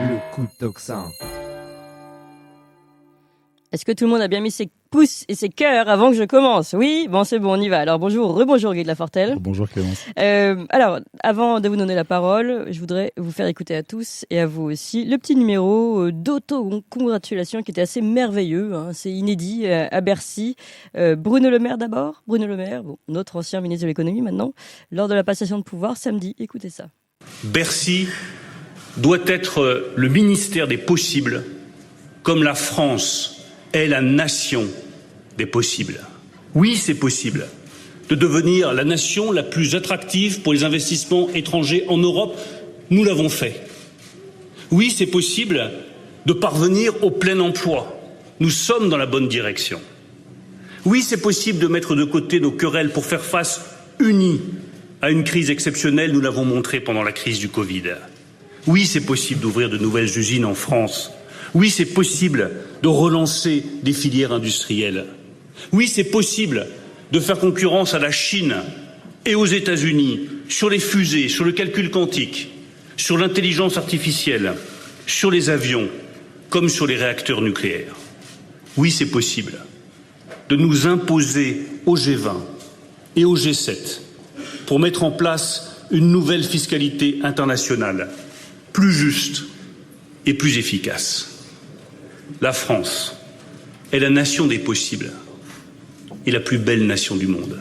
Le coup de tocsin. Est-ce que tout le monde a bien mis ses pouces et ses cœurs avant que je commence? Oui? Bon, c'est bon, on y va. Alors bonjour, rebonjour Guy de Lafortelle. Bonjour Clémence. Alors, avant de vous donner la parole, je voudrais vous faire écouter à tous et à vous aussi le petit numéro d'auto-congratulation qui était assez merveilleux. C'est inédit à Bercy. Bruno Le Maire d'abord. Bruno Le Maire, notre ancien ministre de l'économie maintenant, lors de la passation de pouvoir samedi. Écoutez ça. Bercy doit être le ministère des possibles, comme la France est la nation des possibles. Oui, c'est possible de devenir la nation la plus attractive pour les investissements étrangers en Europe. Nous l'avons fait. Oui, c'est possible de parvenir au plein emploi. Nous sommes dans la bonne direction. Oui, c'est possible de mettre de côté nos querelles pour faire face unis à une crise exceptionnelle. Nous l'avons montré pendant la crise du Covid. Oui, c'est possible d'ouvrir de nouvelles usines en France. Oui, c'est possible de relancer des filières industrielles. Oui, c'est possible de faire concurrence à la Chine et aux États-Unis sur les fusées, sur le calcul quantique, sur l'intelligence artificielle, sur les avions, comme sur les réacteurs nucléaires. Oui, c'est possible de nous imposer au G20 et au G7 pour mettre en place une nouvelle fiscalité internationale, plus juste et plus efficace. La France est la nation des possibles et la plus belle nation du monde.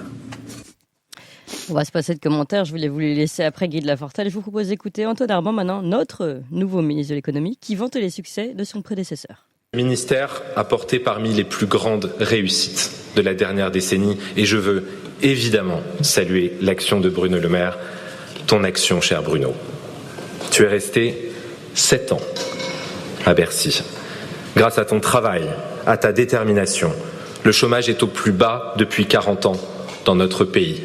On va se passer de commentaires, je voulais vous les laisser après Guy de Lafortelle. Je vous propose d'écouter Antoine Armand maintenant, notre nouveau ministre de l'économie, qui vante les succès de son prédécesseur. Le ministère a porté parmi les plus grandes réussites de la dernière décennie et je veux évidemment saluer l'action de Bruno Le Maire, ton action, cher Bruno. Tu es resté 7 ans à Bercy. Grâce à ton travail, à ta détermination, le chômage est au plus bas depuis 40 ans dans notre pays.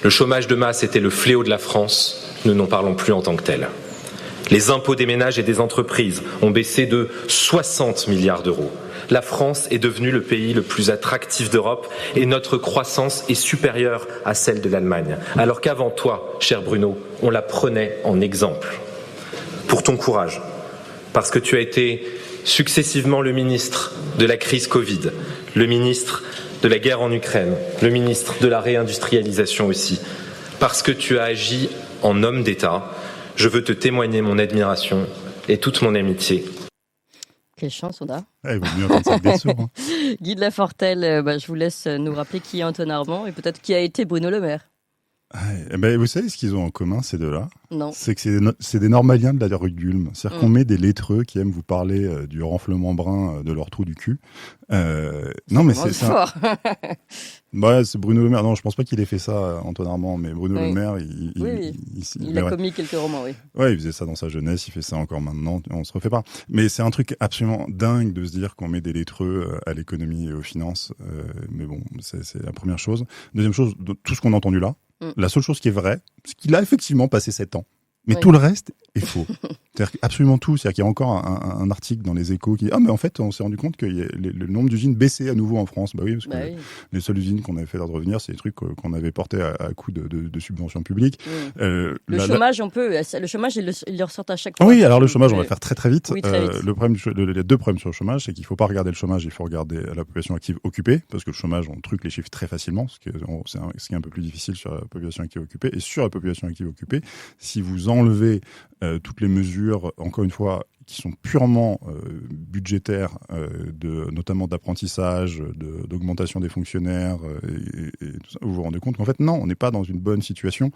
Le chômage de masse était le fléau de la France, nous n'en parlons plus en tant que tel. Les impôts des ménages et des entreprises ont baissé de 60 milliards d'euros. La France est devenue le pays le plus attractif d'Europe et notre croissance est supérieure à celle de l'Allemagne. Alors qu'avant toi, cher Bruno, on la prenait en exemple. Pour ton courage, parce que tu as été successivement le ministre de la crise Covid, le ministre de la guerre en Ukraine, le ministre de la réindustrialisation aussi, parce que tu as agi en homme d'État, je veux te témoigner mon admiration et toute mon amitié. Quelle chance on a. Il vaut mieux entendre ça que des sourds. Guy de Lafortelle, je vous laisse nous rappeler qui est Antoine Armand et peut-être qui a été Bruno Le Maire. Vous savez ce qu'ils ont en commun, ces deux-là? Non. C'est que c'est des normaliens de la rue Gulm. C'est-à-dire qu'on met des lettreux qui aiment vous parler du renflement brun de leur trou du cul. Non, mais c'est fort. C'est Bruno Le Maire. Non, je pense pas qu'il ait fait ça, Antoine Armand, mais Bruno Le Maire, il a commis quelques romans, oui. Ouais, il faisait ça dans sa jeunesse, il fait ça encore maintenant, on se refait pas. Mais c'est un truc absolument dingue de se dire qu'on met des lettreux à l'économie et aux finances. Mais bon, c'est la première chose. Deuxième chose, tout ce qu'on a entendu là, la seule chose qui est vraie, c'est qu'il a effectivement passé 7 ans. Mais tout le reste est faux. C'est-à-dire absolument tout. C'est-à-dire qu'il y a encore un article dans les Échos qui dit « Ah, mais en fait, on s'est rendu compte que le nombre d'usines baissait à nouveau en France. » Bah oui, parce que les seules usines qu'on avait fait revenir, c'est des trucs qu'on avait portés à coup de subventions publiques. Le chômage, le chômage, il le ressort à chaque fois. Oui, alors le chômage, on va faire très très vite. Oui, très vite. Les deux problèmes sur le chômage, c'est qu'il faut pas regarder le chômage, il faut regarder la population active occupée, parce que le chômage, on truque les chiffres très facilement, ce qui est un peu plus difficile sur la population active occupée. Et sur la population active occupée, si vous enlevez toutes les mesures, encore une fois, qui sont purement budgétaires, notamment d'apprentissage, d'augmentation des fonctionnaires et tout ça, vous vous rendez compte qu'en fait, non, on n'est pas dans une bonne situation.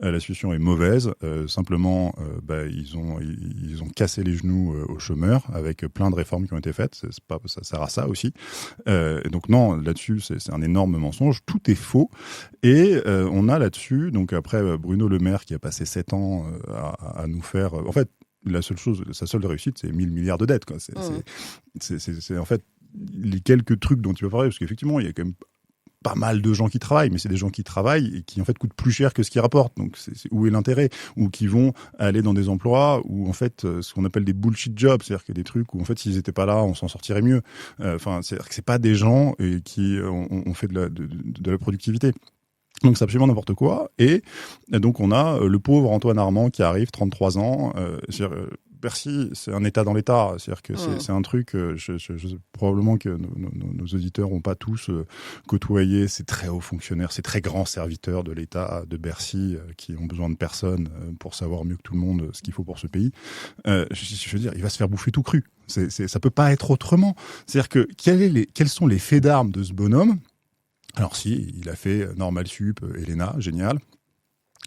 La situation est mauvaise. Simplement, ils ont cassé les genoux aux chômeurs avec plein de réformes qui ont été faites. Ça sert à ça aussi. Et donc non, là-dessus, c'est un énorme mensonge. Tout est faux. Et on a là-dessus, donc après Bruno Le Maire qui a passé 7 ans à nous faire... En fait, sa seule réussite, c'est 1000 milliards de dettes, quoi. C'est en fait les quelques trucs dont tu vas parler, parce qu'effectivement, il y a quand même pas mal de gens qui travaillent, mais c'est des gens qui travaillent et qui en fait coûtent plus cher que ce qu'ils rapportent. Donc où est l'intérêt? Ou qui vont aller dans des emplois où en fait ce qu'on appelle des bullshit jobs, c'est-à-dire qu'il y a des trucs où en fait s'ils étaient pas là, on s'en sortirait mieux. C'est-à-dire que c'est pas des gens qui ont fait de la productivité. Donc c'est absolument n'importe quoi. Et donc on a le pauvre Antoine Armand qui arrive, 33 ans. Bercy, c'est un État dans l'État. C'est-à-dire que c'est un truc, probablement que nos auditeurs n'ont pas tous côtoyé ces très hauts fonctionnaires, ces très grands serviteurs de l'État de Bercy qui ont besoin de personne pour savoir mieux que tout le monde ce qu'il faut pour ce pays. Je veux dire, il va se faire bouffer tout cru. Ça peut pas être autrement. C'est-à-dire que quels sont les faits d'armes de ce bonhomme? Alors si, il a fait Normal Sup, Elena, génial.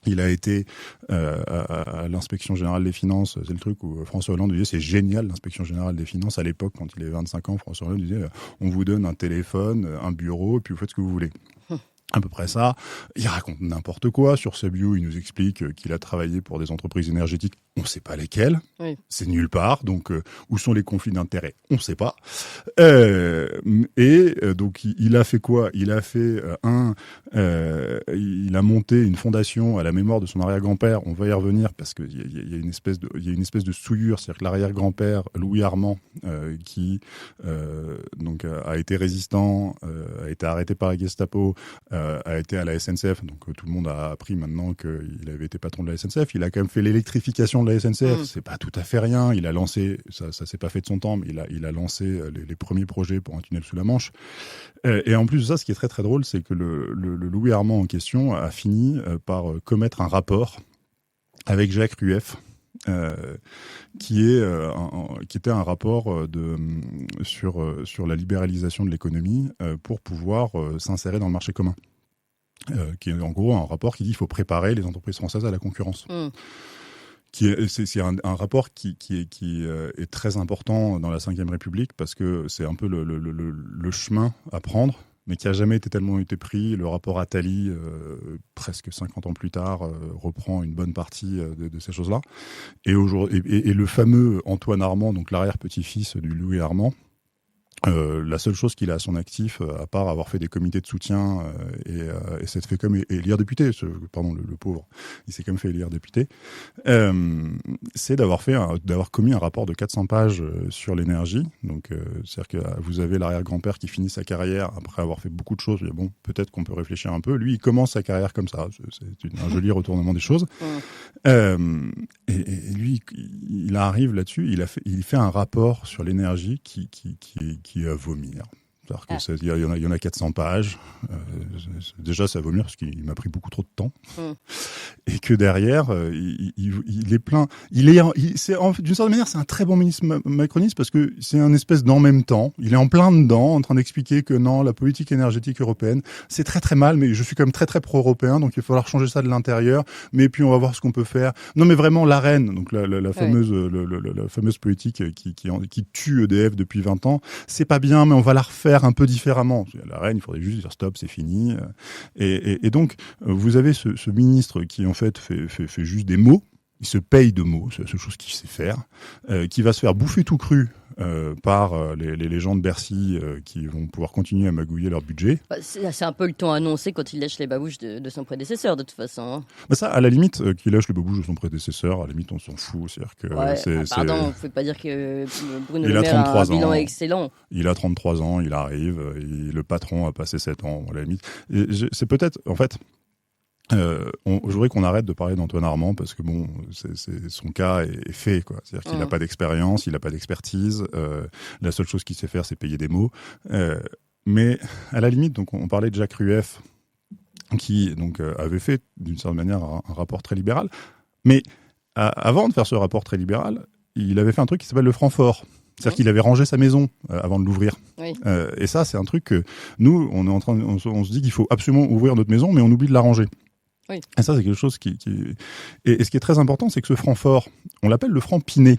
Il a été à l'inspection générale des finances, c'est le truc où François Hollande disait c'est génial l'inspection générale des finances. À l'époque, quand il avait 25 ans, François Hollande disait on vous donne un téléphone, un bureau, et puis vous faites ce que vous voulez. À peu près ça. Il raconte n'importe quoi. Sur sa bio, il nous explique qu'il a travaillé pour des entreprises énergétiques. On ne sait pas lesquelles. Oui. C'est nulle part. Donc, où sont les conflits d'intérêts? On ne sait pas. Donc, il a fait quoi? Il a fait il a monté une fondation à la mémoire de son arrière-grand-père. On va y revenir parce qu'il y a une espèce de souillure. C'est-à-dire que l'arrière-grand-père, Louis Armand, qui donc a été résistant, a été arrêté par la Gestapo, a été à la SNCF, donc tout le monde a appris maintenant qu'il avait été patron de la SNCF. Il a quand même fait l'électrification de la SNCF. C'est pas tout à fait rien. Il a lancé, ça s'est pas fait de son temps, mais il a lancé les premiers projets pour un tunnel sous la Manche. Et en plus de ça, ce qui est très très drôle, c'est que le Louis Armand en question a fini par commettre un rapport avec Jacques Rueff. Qui était un rapport sur la libéralisation de l'économie pour pouvoir s'insérer dans le marché commun. Qui est en gros un rapport qui dit qu'il faut préparer les entreprises françaises à la concurrence. C'est un rapport qui est très important dans la Ve République parce que c'est un peu le chemin à prendre, mais qui a jamais tellement été pris. Le rapport Attali, presque 50 ans plus tard, reprend une bonne partie de ces choses-là. Et le fameux Antoine Armand, donc l'arrière-petit-fils du Louis Armand, la seule chose qu'il a à son actif, à part avoir fait des comités de soutien et s'être fait comme élire député, le pauvre, il s'est quand même fait élire député, c'est d'avoir commis un rapport de 400 pages sur l'énergie. Donc, c'est-à-dire que vous avez l'arrière-grand-père qui finit sa carrière après avoir fait beaucoup de choses. Il dit, bon, peut-être qu'on peut réfléchir un peu. Lui, il commence sa carrière comme ça. C'est un joli retournement des choses. Et lui, il arrive là-dessus. Il fait un rapport sur l'énergie qui à vomir. Il y en a 400 pages. Déjà, c'est à vomir parce qu'il m'a pris beaucoup trop de temps. Et que derrière, il est plein. D'une certaine manière, c'est un très bon ministre macroniste parce que c'est un espèce d'en même temps. Il est en plein dedans, en train d'expliquer que non, la politique énergétique européenne, c'est très très mal, mais je suis quand même très très pro-européen, donc il va falloir changer ça de l'intérieur. Mais puis on va voir ce qu'on peut faire. Non, mais vraiment, l'AREN, donc la fameuse politique qui tue EDF depuis 20 ans, c'est pas bien, mais on va la refaire un peu différemment. La reine, il faudrait juste dire stop, c'est fini. Et donc, vous avez ce ministre qui, en fait, fait juste des mots. Il se paye de mots, c'est la seule chose qu'il sait faire, qui va se faire bouffer tout cru par les gens de Bercy qui vont pouvoir continuer à magouiller leur budget. C'est un peu le ton annoncé quand il lèche les babouches de son prédécesseur, de toute façon. Ça, à la limite, qu'il lèche les babouches de son prédécesseur, à la limite, on s'en fout. C'est-à-dire que pardon, vous ne pouvez pas dire que Bruno Le Maire a un bilan excellent. Il a 33 ans, il arrive, le patron a passé 7 ans, à la limite. C'est peut-être, en fait... je voudrais qu'on arrête de parler d'Antoine Armand parce que bon, son cas est fait, quoi. C'est-à-dire qu'il n'a pas d'expérience, il n'a pas d'expertise. La seule chose qu'il sait faire, c'est payer des mots. Mais à la limite, donc on parlait de Jacques Rueff, qui donc avait fait d'une certaine manière un rapport très libéral. Mais avant de faire ce rapport très libéral, il avait fait un truc qui s'appelle le Francfort. C'est-à-dire qu'il avait rangé sa maison avant de l'ouvrir. Oui. Et ça, c'est un truc que nous, on se dit qu'il faut absolument ouvrir notre maison, mais on oublie de la ranger. Oui. Et ça, c'est quelque chose et ce qui est très important, c'est que ce Francfort, on l'appelle le franc Pinet.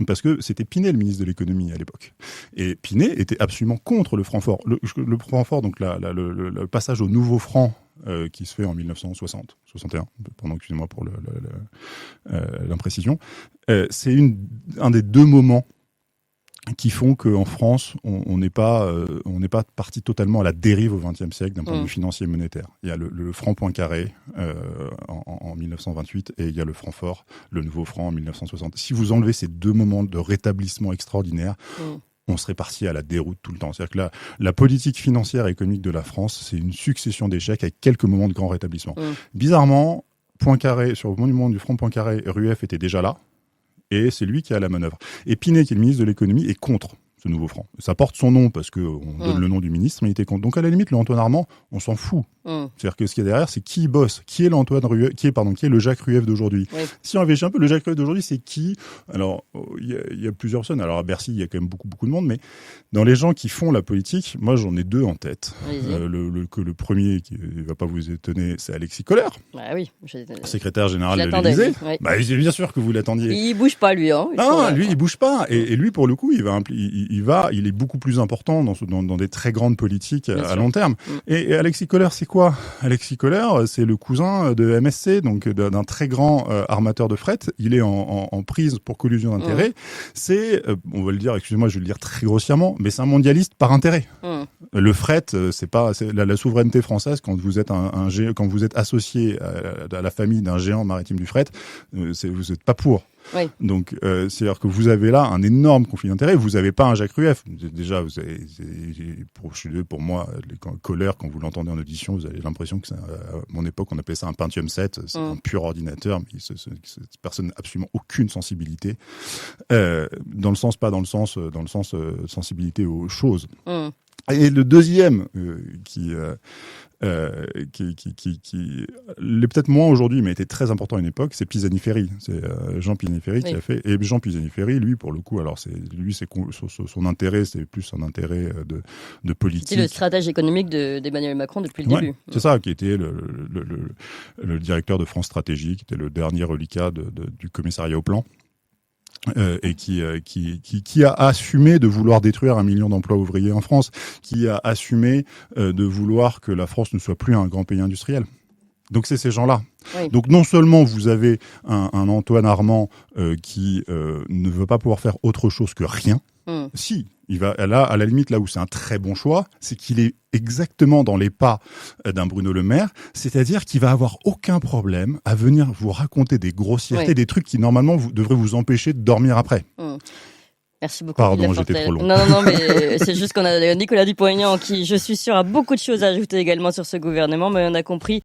Parce que c'était Pinet le ministre de l'économie à l'époque. Et Pinet était absolument contre le Francfort. Le Francfort, donc le passage au nouveau franc qui se fait en 1961, pardon, excusez-moi pour l'imprécision, c'est un des deux moments qui font qu'en France, on n'est pas parti totalement à la dérive au XXe siècle d'un point de vue financier et monétaire. Il y a le franc Poincaré en 1928 et il y a le Francfort, le nouveau franc en 1960. Si vous enlevez ces deux moments de rétablissement extraordinaire, on serait parti à la déroute tout le temps. C'est-à-dire que la politique financière et économique de la France, c'est une succession d'échecs avec quelques moments de grand rétablissement. Bizarrement, Poincaré, sur le monument du franc Poincaré, Rueff était déjà là. et c'est lui qui a la manœuvre. Et Pinay, qui est le ministre de l'économie, est contre ce nouveau franc. Ça porte son nom parce que on donne le nom du ministre, mais il était contre. Donc à la limite, le Antoine Armand, on s'en fout. C'est-à-dire que ce qu'il y a derrière, c'est qui bosse, qui est le Jacques Rueff d'aujourd'hui. Oui. Si on réfléchit un peu, le Jacques Rueff d'aujourd'hui, c'est qui? Alors, il y a plusieurs personnes. Alors à Bercy, il y a quand même beaucoup de monde, mais dans les gens qui font la politique, moi j'en ai deux en tête. Le premier, qui ne va pas vous étonner, c'est Alexis Kohler. Bah oui, secrétaire général de l'Élysée. Oui. Bah, bien sûr que vous l'attendiez. Il bouge pas, lui. Hein, lui, il bouge pas. Et lui, pour le coup, il est beaucoup plus important dans des très grandes politiques à long terme. Et Alexis Kohler, c'est quoi? Alexis Kohler, c'est le cousin de MSC, donc d'un très grand armateur de fret. Il est en prise pour collusion d'intérêts. C'est, on va le dire, excusez-moi, je vais le dire très grossièrement, mais c'est un mondialiste par intérêt. Le fret, c'est la souveraineté française quand vous êtes quand vous êtes associé à la famille d'un géant maritime du fret, vous n'êtes pas pour. Oui. Donc, c'est-à-dire que vous avez là un énorme conflit d'intérêts. Vous n'avez pas un Jacques Rueff. Déjà, pour moi, Kohler, quand vous l'entendez en audition, vous avez l'impression que à mon époque, on appelait ça un Pentium 7. C'est un pur ordinateur, mais cette personne n'a absolument aucune sensibilité. Dans le sens sensibilité aux choses. Et le deuxième, qui l'est peut-être moins aujourd'hui, mais était très important à une époque, c'est Pisani-Ferry. C'est Jean Pisani-Ferry qui a fait. Et Jean Pisani-Ferry, lui, pour le coup, alors son intérêt, c'est plus un intérêt de politique. C'est le stratège économique d'Emmanuel Macron depuis le début. C'est ça, qui était le directeur de France Stratégie, qui était le dernier reliquat du commissariat au plan. Et qui a assumé de vouloir détruire 1 million d'emplois ouvriers en France, qui a assumé de vouloir que la France ne soit plus un grand pays industriel. Donc c'est ces gens-là. Oui. Donc non seulement vous avez un Antoine Armand qui ne veut pas pouvoir faire autre chose que rien. Si, il va là à la limite là où c'est un très bon choix, c'est qu'il est exactement dans les pas d'un Bruno Le Maire, c'est-à-dire qu'il va avoir aucun problème à venir vous raconter des grossièretés, des trucs qui normalement devraient vous empêcher de dormir après. Merci beaucoup. Pardon, j'étais trop long. Non, mais c'est juste qu'on a Nicolas Dupont-Aignan qui, je suis sûr, a beaucoup de choses à ajouter également sur ce gouvernement, mais on a compris